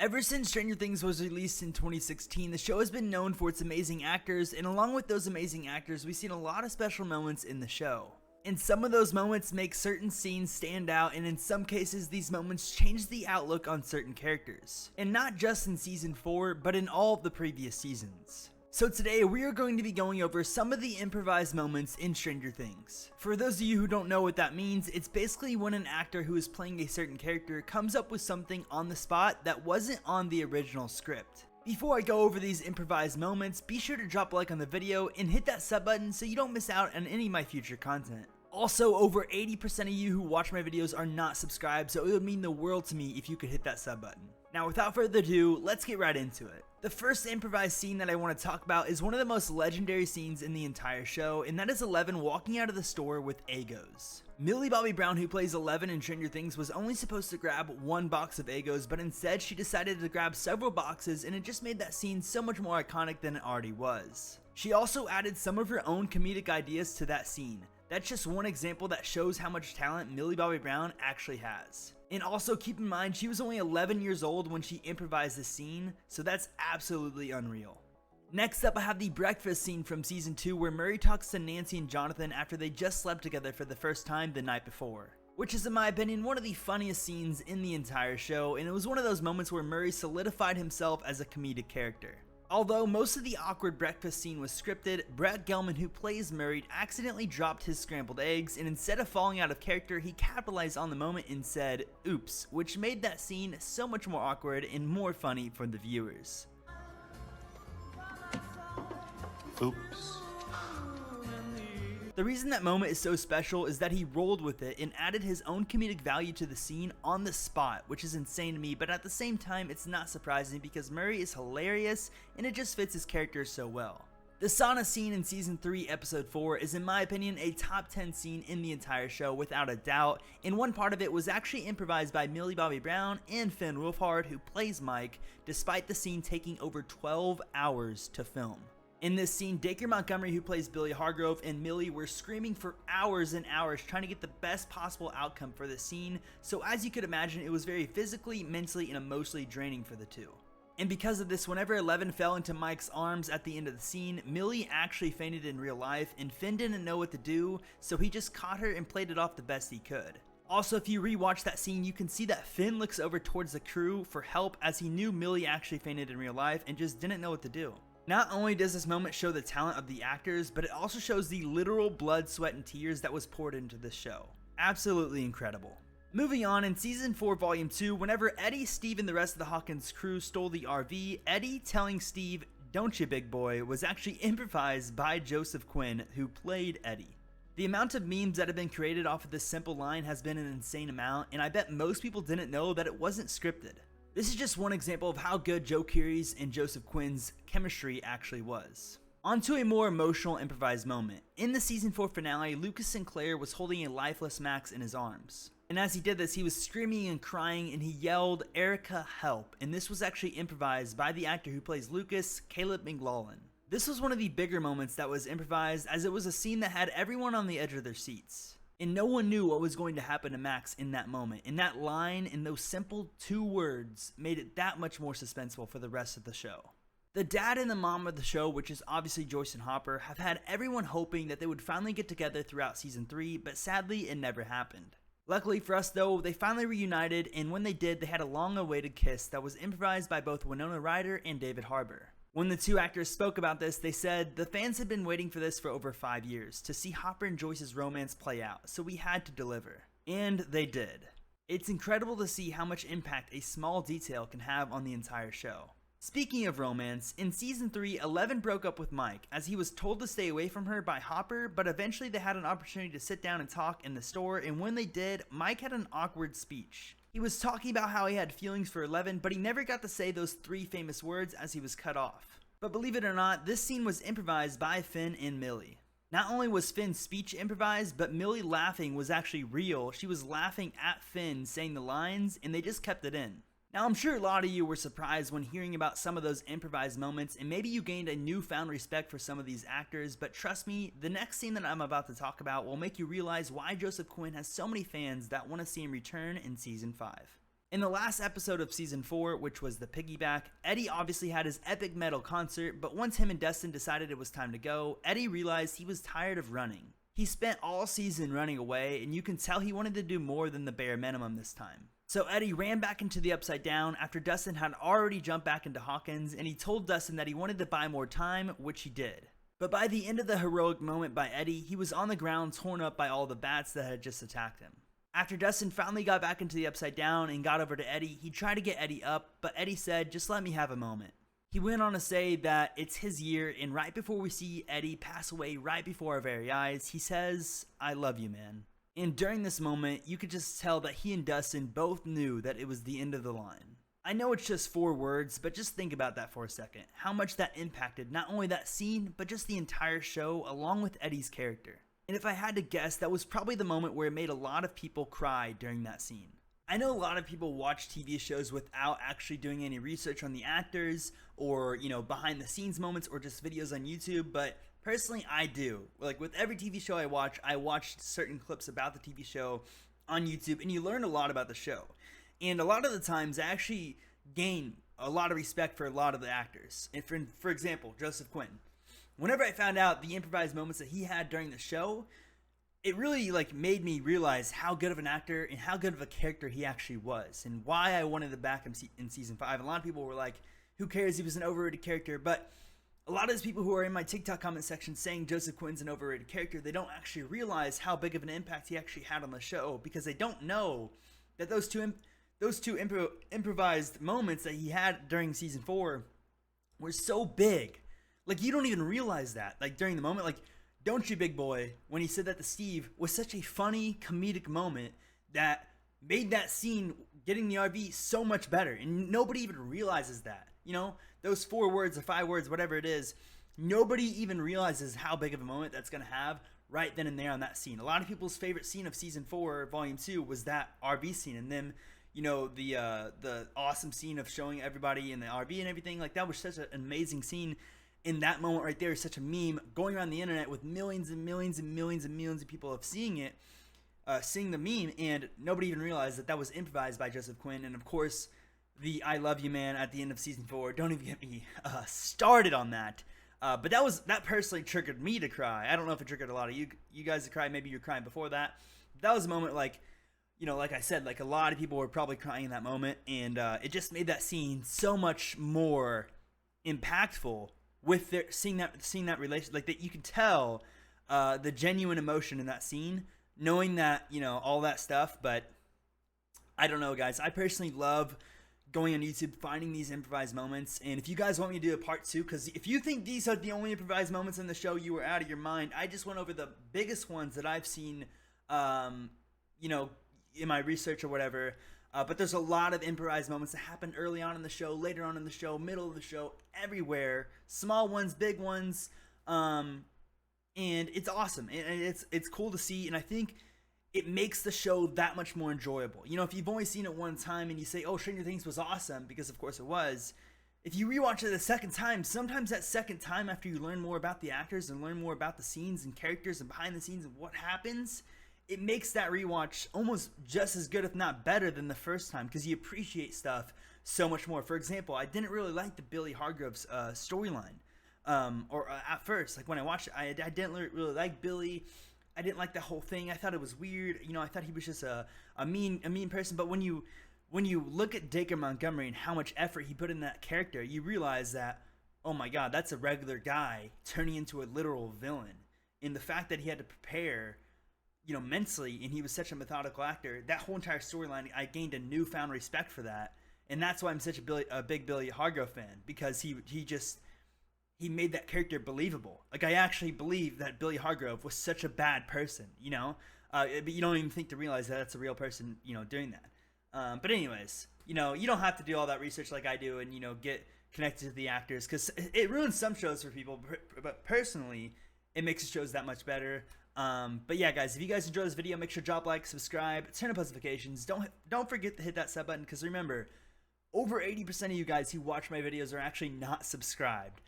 Ever since Stranger Things was released in 2016, the show has been known for its amazing actors, and along with those amazing actors, we've seen a lot of special moments in the show. And some of those moments make certain scenes stand out, and in some cases, these moments change the outlook on certain characters. And not just in Season 4, but in all of the previous seasons. So today, we are going to be going over some of the improvised moments in Stranger Things. For those of you who don't know what that means, it's basically when an actor who is playing a certain character comes up with something on the spot that wasn't on the original script. Before I go over these improvised moments, be sure to drop a like on the video and hit that sub button so you don't miss out on any of my future content. Also, over 80% of you who watch my videos are not subscribed, so it would mean the world to me if you could hit that sub button. Now, without further ado, let's get right into it. The first improvised scene that I want to talk about is one of the most legendary scenes in the entire show, and that is Eleven walking out of the store with Eggos. Millie Bobby Brown, who plays Eleven in Stranger Things, was only supposed to grab one box of Eggos, but instead she decided to grab several boxes, and it just made that scene so much more iconic than it already was. She also added some of her own comedic ideas to that scene. That's just one example that shows how much talent Millie Bobby Brown actually has. And also keep in mind, she was only 11 years old when she improvised this scene, so that's absolutely unreal. Next up, I have the breakfast scene from Season 2 where Murray talks to Nancy and Jonathan after they just slept together for the first time the night before. Which is, in my opinion, one of the funniest scenes in the entire show, and it was one of those moments where Murray solidified himself as a comedic character. Although most of the awkward breakfast scene was scripted, Brett Gelman, who plays Murray, accidentally dropped his scrambled eggs, and instead of falling out of character, he capitalized on the moment and said, "Oops," which made that scene so much more awkward and more funny for the viewers. Oops. The reason that moment is so special is that he rolled with it and added his own comedic value to the scene on the spot, which is insane to me, but at the same time it's not surprising because Murray is hilarious and it just fits his character so well. The sauna scene in Season 3 Episode 4 is, in my opinion, a top 10 scene in the entire show without a doubt, and one part of it was actually improvised by Millie Bobby Brown and Finn Wolfhard, who plays Mike, despite the scene taking over 12 hours to film. In this scene, Dacre Montgomery, who plays Billy Hargrove, and Millie were screaming for hours and hours trying to get the best possible outcome for the scene, so as you could imagine, it was very physically, mentally, and emotionally draining for the two. And because of this, whenever Eleven fell into Mike's arms at the end of the scene, Millie actually fainted in real life, and Finn didn't know what to do, so he just caught her and played it off the best he could. Also, if you rewatch that scene, you can see that Finn looks over towards the crew for help as he knew Millie actually fainted in real life and just didn't know what to do. Not only does this moment show the talent of the actors, but it also shows the literal blood, sweat, and tears that was poured into this show. Absolutely incredible. Moving on, in Season 4 Volume 2, whenever Eddie, Steve, and the rest of the Hawkins crew stole the RV, Eddie telling Steve, "Don't you, big boy," was actually improvised by Joseph Quinn, who played Eddie. The amount of memes that have been created off of this simple line has been an insane amount, and I bet most people didn't know that it wasn't scripted. This is just one example of how good Joe Keery's and Joseph Quinn's chemistry actually was. On to a more emotional improvised moment. In the Season 4 finale, Lucas Sinclair was holding a lifeless Max in his arms. And as he did this, he was screaming and crying and he yelled, "Erica, help," and this was actually improvised by the actor who plays Lucas, Caleb McLaughlin. This was one of the bigger moments that was improvised, as it was a scene that had everyone on the edge of their seats. And no one knew what was going to happen to Max in that moment, and that line and those simple 2 words made it that much more suspenseful for the rest of the show. The dad and the mom of the show, which is obviously Joyce and Hopper, have had everyone hoping that they would finally get together throughout Season 3, but sadly it never happened. Luckily for us though, they finally reunited, and when they did, they had a long-awaited kiss that was improvised by both Winona Ryder and David Harbour. When the two actors spoke about this, they said, "The fans had been waiting for this for over 5 years, to see Hopper and Joyce's romance play out, so we had to deliver." And they did. It's incredible to see how much impact a small detail can have on the entire show. Speaking of romance, in Season 3, Eleven broke up with Mike, as he was told to stay away from her by Hopper, but eventually they had an opportunity to sit down and talk in the store, and when they did, Mike had an awkward speech. He was talking about how he had feelings for Eleven, but he never got to say those 3 famous words as he was cut off. But believe it or not, this scene was improvised by Finn and Millie. Not only was Finn's speech improvised, but Millie laughing was actually real. She was laughing at Finn saying the lines, and they just kept it in. Now, I'm sure a lot of you were surprised when hearing about some of those improvised moments, and maybe you gained a newfound respect for some of these actors, but trust me, the next scene that I'm about to talk about will make you realize why Joseph Quinn has so many fans that want to see him return in Season 5. In the last episode of season 4, which was the piggyback, Eddie obviously had his epic metal concert, but once him and Dustin decided it was time to go, Eddie realized he was tired of running. He spent all season running away, and you can tell he wanted to do more than the bare minimum this time. So Eddie ran back into the Upside Down after Dustin had already jumped back into Hawkins, and he told Dustin that he wanted to buy more time, which he did. But by the end of the heroic moment by Eddie, he was on the ground torn up by all the bats that had just attacked him. After Dustin finally got back into the Upside Down and got over to Eddie, he tried to get Eddie up, but Eddie said, "Just let me have a moment." He went on to say that it's his year, and right before we see Eddie pass away right before our very eyes, he says, "I love you, man." And during this moment, you could just tell that he and Dustin both knew that it was the end of the line. I know it's just 4 words, but just think about that for a second. How much that impacted not only that scene, but just the entire show along with Eddie's character. And if I had to guess, that was probably the moment where it made a lot of people cry during that scene. I know a lot of people watch TV shows without actually doing any research on the actors or, behind the scenes moments or just videos on YouTube, but personally I do. Like with every TV show I watch certain clips about the TV show on YouTube, and you learn a lot about the show. And a lot of the times I actually gain a lot of respect for a lot of the actors. And for example, Joseph Quinn. Whenever I found out the improvised moments that he had during the show, it really made me realize how good of an actor and how good of a character he actually was, and why I wanted to back him in season 5. A lot of people were like, "Who cares? He was an overrated character." But a lot of those people who are in my TikTok comment section saying Joseph Quinn's an overrated character, they don't actually realize how big of an impact he actually had on the show, because they don't know that those two improvised moments that he had during season 4 were so big. You don't even realize that. During the moment, "Don't you, big boy," when he said that to Steve, was such a funny, comedic moment that made that scene getting the RV so much better. And nobody even realizes that. Those 4 words or 5 words, whatever it is, nobody even realizes how big of a moment that's going to have right then and there on that scene. A lot of people's favorite scene of season 4, volume 2, was that RV scene. And then, the awesome scene of showing everybody in the RV and everything. That was such an amazing scene. In that moment right there is such a meme going around the internet with millions and millions and millions and millions of people of seeing it, seeing the meme, and nobody even realized that that was improvised by Joseph Quinn. And of course, the "I love you, man" at the end of season 4. Don't even get me started on that. But that personally triggered me to cry. I don't know if it triggered a lot of you guys to cry. Maybe you're crying before that. That was a moment like I said, a lot of people were probably crying in that moment, and it just made that scene so much more impactful. With seeing that relation, that you can tell the genuine emotion in that scene, knowing that all that stuff. But I don't know, guys. I personally love going on YouTube, finding these improvised moments. And if you guys want me to do a part 2, because if you think these are the only improvised moments in the show, you were out of your mind. I just went over the biggest ones that I've seen, in my research or whatever. But there's a lot of improvised moments that happened early on in the show, later on in the show, middle of the show, everywhere. Small ones, big ones. And it's awesome. And it's cool to see. And I think it makes the show that much more enjoyable. If you've only seen it one time and you say, "Oh, Stranger Things was awesome," because of course it was. If you rewatch it a second time, sometimes that second time after you learn more about the actors and learn more about the scenes and characters and behind the scenes and what happens, it makes that rewatch almost just as good, if not better, than the first time, because you appreciate stuff so much more. For example, I didn't really like the Billy Hargrove's storyline, at first. When I watched it, I didn't really like Billy. I didn't like the whole thing. I thought it was weird. I thought he was just a mean person. But when you look at Dacre Montgomery and how much effort he put in that character, you realize that, oh my God, that's a regular guy turning into a literal villain. And the fact that he had to prepare, mentally, and he was such a methodical actor, that whole entire storyline, I gained a newfound respect for that. And that's why I'm such a big Billy Hargrove fan, because he made that character believable. I actually believe that Billy Hargrove was such a bad person, but you don't even think to realize that that's a real person, doing that. But anyways, you don't have to do all that research like I do and, get connected to the actors, because it ruins some shows for people, but personally, it makes the shows that much better. But yeah, guys, if you guys enjoyed this video, make sure to drop a like, subscribe, turn on notifications. Don't forget to hit that sub button, because remember, over 80% of you guys who watch my videos are actually not subscribed.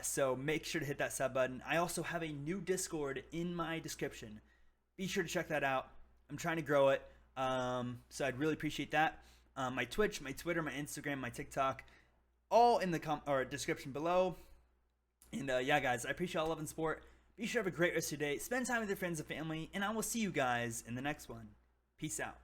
So make sure to hit that sub button. I also have a new Discord in my description. Be sure to check that out. I'm trying to grow it. So I'd really appreciate that. my Twitch, my Twitter, my Instagram, my TikTok, all in the description below. And yeah, guys, I appreciate all love and support. Be sure to have a great rest of your day. Spend time with your friends and family, and I will see you guys in the next one. Peace out.